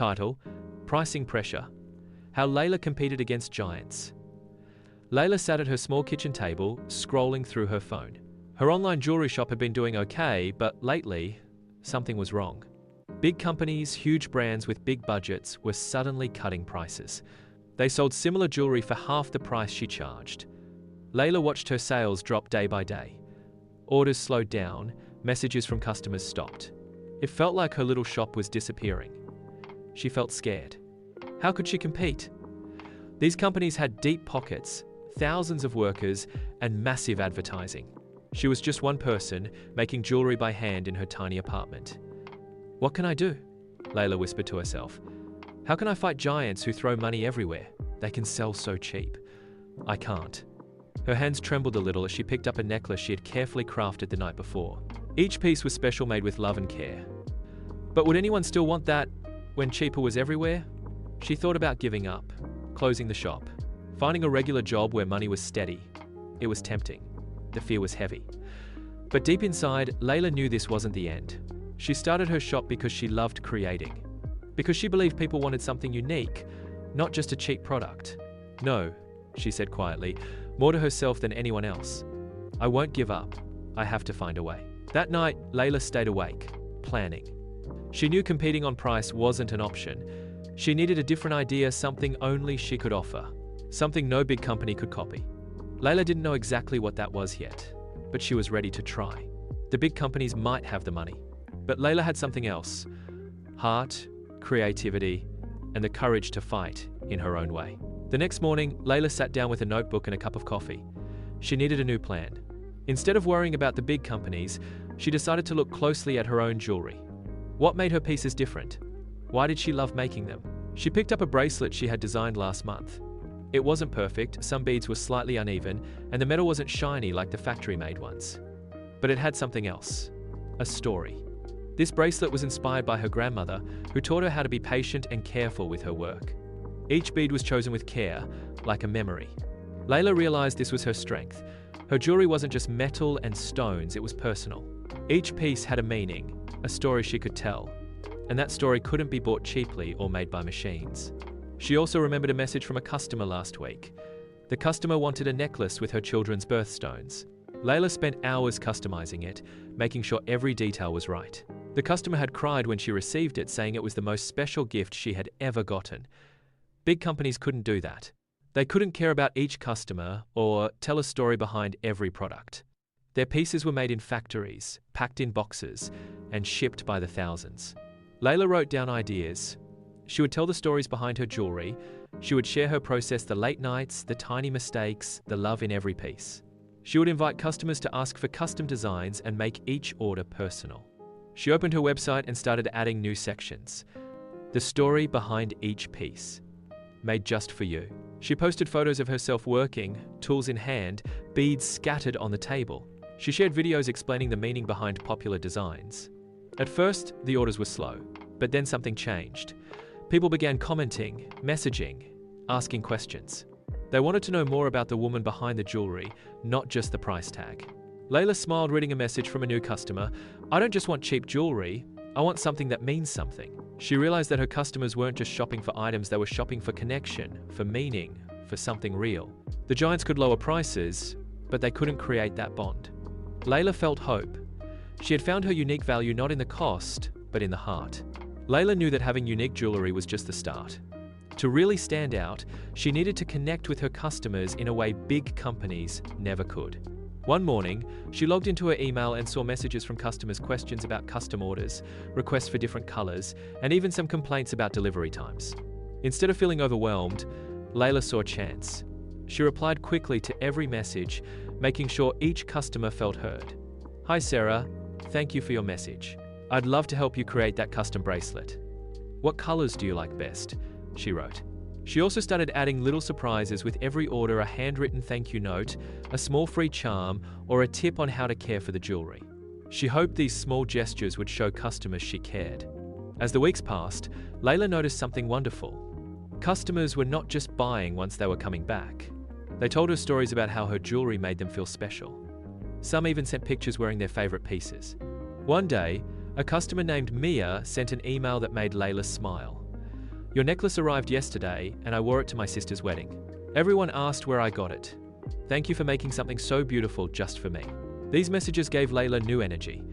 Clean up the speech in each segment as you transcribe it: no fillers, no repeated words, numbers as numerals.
Title: Pricing Pressure. How Layla Competed Against Giants. Layla sat at her small kitchen table, scrolling through her phone. Her online jewelry shop had been doing okay, but lately, something was wrong. Big companies, huge brands with big budgets were suddenly cutting prices. They sold similar jewelry for half the price she charged. Layla watched her sales drop day by day. Orders slowed down, messages from customers stopped. It felt like her little shop was disappearing. She felt scared. How could she compete? These companies had deep pockets, thousands of workers, and massive advertising. She was just one person, making jewelry by hand in her tiny apartment. What can I do? Layla whispered to herself. How can I fight giants who throw money everywhere? They can sell so cheap. I can't. Her hands trembled a little as she picked up a necklace she had carefully crafted the night before. Each piece was special, made with love and care. But would anyone still want that when cheaper was everywhere? She thought about giving up, closing the shop, finding a regular job where money was steady. It was tempting. The fear was heavy. But deep inside, Layla knew this wasn't the end. She started her shop because she loved creating. Because she believed people wanted something unique, not just a cheap product. No, she said quietly, more to herself than anyone else. I won't give up. I have to find a way. That night, Layla stayed awake, planning. She knew competing on price wasn't an option. She needed a different idea, something only she could offer, something no big company could copy. Layla didn't know exactly what that was yet, but she was ready to try. The big companies might have the money, but Layla had something else: heart, creativity, and the courage to fight in her own way. The next morning, Layla sat down with a notebook and a cup of coffee. She needed a new plan. Instead of worrying about the big companies, she decided to look closely at her own jewelry. What made her pieces different? Why did she love making them? She picked up a bracelet she had designed last month. It wasn't perfect, some beads were slightly uneven, and the metal wasn't shiny like the factory-made ones. But it had something else: a story. This bracelet was inspired by her grandmother, who taught her how to be patient and careful with her work. Each bead was chosen with care, like a memory. Layla realized this was her strength. Her jewelry wasn't just metal and stones, it was personal. Each piece had a meaning, a story she could tell, and that story couldn't be bought cheaply or made by machines. She also remembered a message from a customer last week. The customer wanted a necklace with her children's birthstones. Layla spent hours customizing it, making sure every detail was right. The customer had cried when she received it, saying it was the most special gift she had ever gotten. Big companies couldn't do that. They couldn't care about each customer or tell a story behind every product. Their pieces were made in factories, packed in boxes, and shipped by the thousands. Layla wrote down ideas. She would tell the stories behind her jewelry. She would share her process, the late nights, the tiny mistakes, the love in every piece. She would invite customers to ask for custom designs and make each order personal. She opened her website and started adding new sections. The story behind each piece, made just for you. She posted photos of herself working, tools in hand, beads scattered on the table. She shared videos explaining the meaning behind popular designs. At first, the orders were slow, but then something changed. People began commenting, messaging, asking questions. They wanted to know more about the woman behind the jewelry, not just the price tag. Layla smiled reading a message from a new customer. I don't just want cheap jewelry, I want something that means something. She realized that her customers weren't just shopping for items, they were shopping for connection, for meaning, for something real. The giants could lower prices, but they couldn't create that bond. Layla felt hope. She had found her unique value not in the cost, but in the heart. Layla knew that having unique jewelry was just the start. To really stand out, she needed to connect with her customers in a way big companies never could. One morning, she logged into her email and saw messages from customers, questions about custom orders, requests for different colors, and even some complaints about delivery times. Instead of feeling overwhelmed, Layla saw a chance. She replied quickly to every message, making sure each customer felt heard. Hi Sarah, thank you for your message. I'd love to help you create that custom bracelet. What colors do you like best? She wrote. She also started adding little surprises with every order: a handwritten thank you note, a small free charm, or a tip on how to care for the jewelry. She hoped these small gestures would show customers she cared. As the weeks passed, Layla noticed something wonderful. Customers were not just buying once they were coming back. They told her stories about how her jewelry made them feel special. Some even sent pictures wearing their favorite pieces. One day, a customer named Mia sent an email that made Layla smile. Your necklace arrived yesterday, and I wore it to my sister's wedding. Everyone asked where I got it. Thank you for making something so beautiful just for me. These messages gave Layla new energy.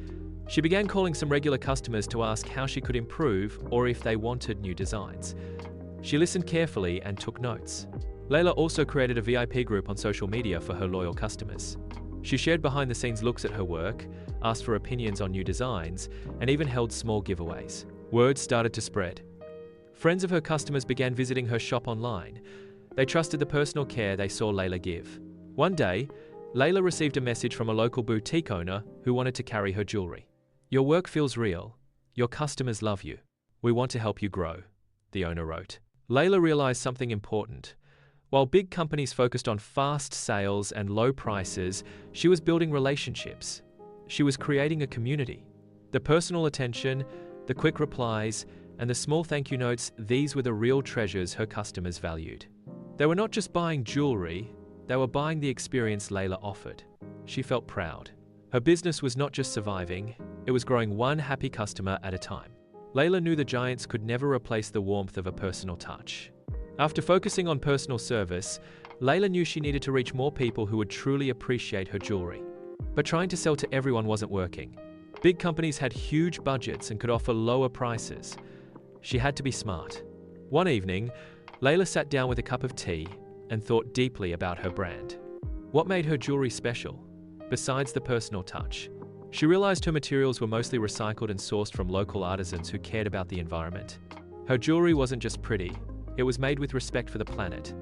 She began calling some regular customers to ask how she could improve or if they wanted new designs. She listened carefully and took notes. Layla also created a VIP group on social media for her loyal customers. She shared behind-the-scenes looks at her work, asked for opinions on new designs, and even held small giveaways. Word started to spread. Friends of her customers began visiting her shop online. They trusted the personal care they saw Layla give. One day, Layla received a message from a local boutique owner who wanted to carry her jewelry. "Your work feels real. Your customers love you. We want to help you grow," the owner wrote. Layla realized something important. While big companies focused on fast sales and low prices, she was building relationships. She was creating a community. The personal attention, the quick replies, and the small thank you notes, these were the real treasures her customers valued. They were not just buying jewelry, they were buying the experience Layla offered. She felt proud. Her business was not just surviving, it was growing one happy customer at a time. Layla knew the giants could never replace the warmth of a personal touch. After focusing on personal service, Layla knew she needed to reach more people who would truly appreciate her jewelry. But trying to sell to everyone wasn't working. Big companies had huge budgets and could offer lower prices. She had to be smart. One evening, Layla sat down with a cup of tea and thought deeply about her brand. What made her jewelry special, besides the personal touch? She realized her materials were mostly recycled and sourced from local artisans who cared about the environment. Her jewelry wasn't just pretty, it was made with respect for the planet.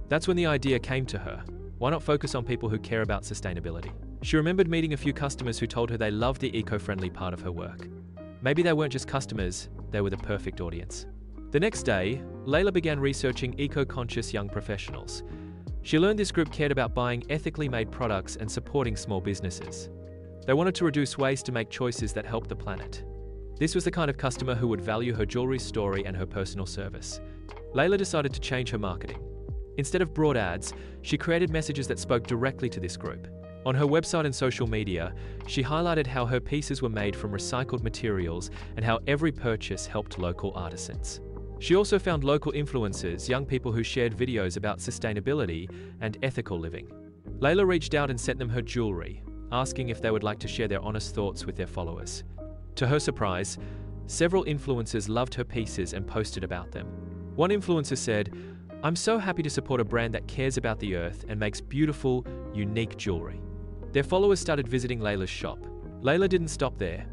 That's when the idea came to her. Why not focus on people who care about sustainability? She remembered meeting a few customers who told her they loved the eco-friendly part of her work. Maybe they weren't just customers, they were the perfect audience. The next day, Layla began researching eco-conscious young professionals. She learned this group cared about buying ethically made products and supporting small businesses. They wanted to reduce waste to make choices that helped the planet. This was the kind of customer who would value her jewelry story and her personal service. Layla decided to change her marketing. Instead of broad ads, she created messages that spoke directly to this group. On her website and social media, she highlighted how her pieces were made from recycled materials and how every purchase helped local artisans. She also found local influencers, young people who shared videos about sustainability and ethical living. Layla reached out and sent them her jewelry, asking if they would like to share their honest thoughts with their followers. To her surprise, several influencers loved her pieces and posted about them. One influencer said, "I'm so happy to support a brand that cares about the earth and makes beautiful, unique jewelry." Their followers started visiting Layla's shop. Layla didn't stop there.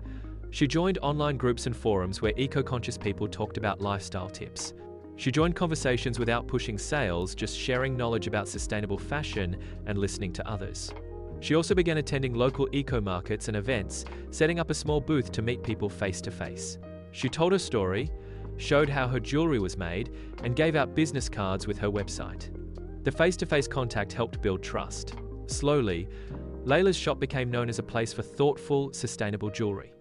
She joined online groups and forums where eco-conscious people talked about lifestyle tips. She joined conversations without pushing sales, just sharing knowledge about sustainable fashion and listening to others. She also began attending local eco-markets and events, setting up a small booth to meet people face to face. She told her story, showed how her jewelry was made, and gave out business cards with her website. The face-to-face contact helped build trust. Slowly, Layla's shop became known as a place for thoughtful, sustainable jewelry.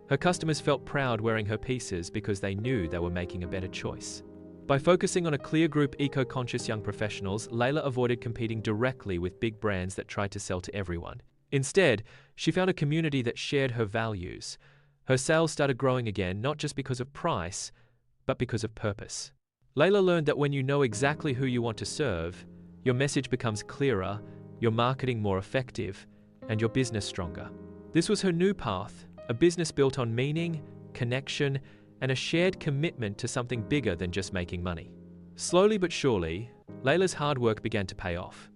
Her customers felt proud wearing her pieces because they knew they were making a better choice. By focusing on a clear group of eco-conscious young professionals, Layla avoided competing directly with big brands that tried to sell to everyone. Instead, she found a community that shared her values. Her sales started growing again, not just because of price, but because of purpose. Layla learned that when you know exactly who you want to serve, your message becomes clearer, your marketing more effective, and your business stronger. This was her new path, a business built on meaning, connection, and a shared commitment to something bigger than just making money. Slowly but surely, Layla's hard work began to pay off.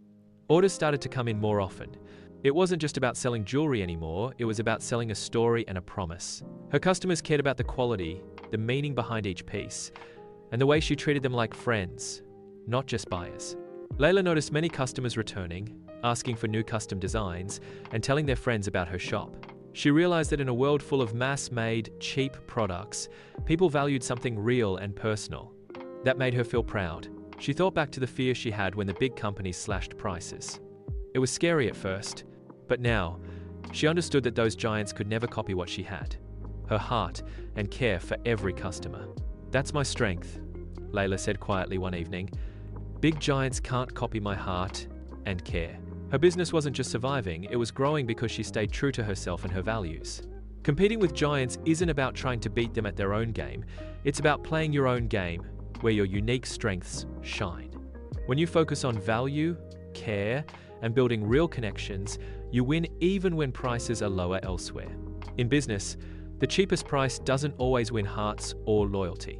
Orders started to come in more often. It wasn't just about selling jewelry anymore, it was about selling a story and a promise. Her customers cared about the quality, the meaning behind each piece, and the way she treated them like friends, not just buyers. Layla noticed many customers returning, asking for new custom designs, and telling their friends about her shop. She realized that in a world full of mass-made, cheap products, people valued something real and personal. That made her feel proud. She thought back to the fear she had when the big companies slashed prices. It was scary at first, but now, she understood that those giants could never copy what she had. Her heart and care for every customer. "That's my strength," Layla said quietly one evening. "Big giants can't copy my heart and care." Her business wasn't just surviving, it was growing because she stayed true to herself and her values. Competing with giants isn't about trying to beat them at their own game, it's about playing your own game, where your unique strengths shine. When you focus on value, care, and building real connections, you win even when prices are lower elsewhere. In business, the cheapest price doesn't always win hearts or loyalty.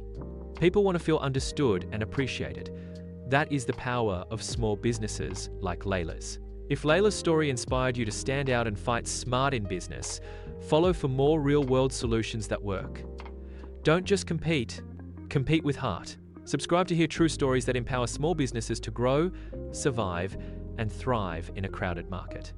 People want to feel understood and appreciated. That is the power of small businesses like Layla's. If Layla's story inspired you to stand out and fight smart in business, follow for more real-world solutions that work. Don't just compete, compete with heart. Subscribe to hear true stories that empower small businesses to grow, survive, and thrive in a crowded market.